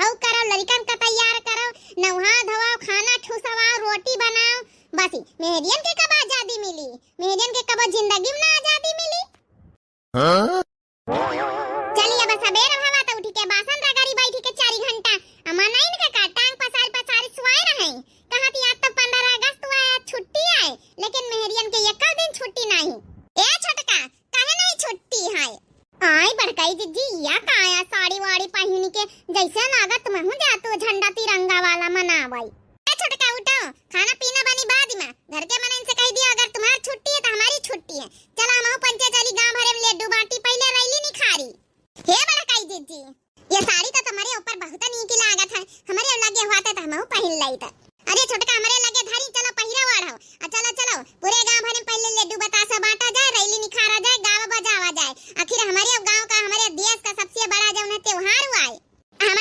हव करो, लड़कन का तैयार करो, नहा धोवाओ, खाना ठुसवाओ, रोटी बनाओ। बस मेहरियन के कब आजादी मिली? मेहरियन के कब जिंदगी में आजादी मिली? चलिए बस सबेर हवा तो उठी के बासन रगड़ी बैठी के 4 घंटा अमा नहीं का टांग पसार पसार सुआए रहे। कहा थी आज तो 15 अगस्त आया, छुट्टी आए, लेकिन मेहरियन के एक दिन छुट्टी नहीं। ए छोटका काहे नहीं छुट्टी है? आई बड़काई जीजी या काया साड़ी वाड़ी पहनी के जैसे लागत मैं हूं जातो झंडा तिरंगा वाला मनावई। ए छोटका उठो, खाना पीना बनी बाद में। घर के मनन से कह दिया अगर तुम्हारी छुट्टी है तो हमारी छुट्टी है। चला हम पंचे चली गांव भरे में लड्डू बाटी पहले रैली निखारी। हे बड़काई जीजी ये साड़ी तो तुम्हारे ऊपर बहुत नीक लागत है, हमारे लगे हुआ था तो हम पहन लई था। अरे छोटका हमारे लगे धारी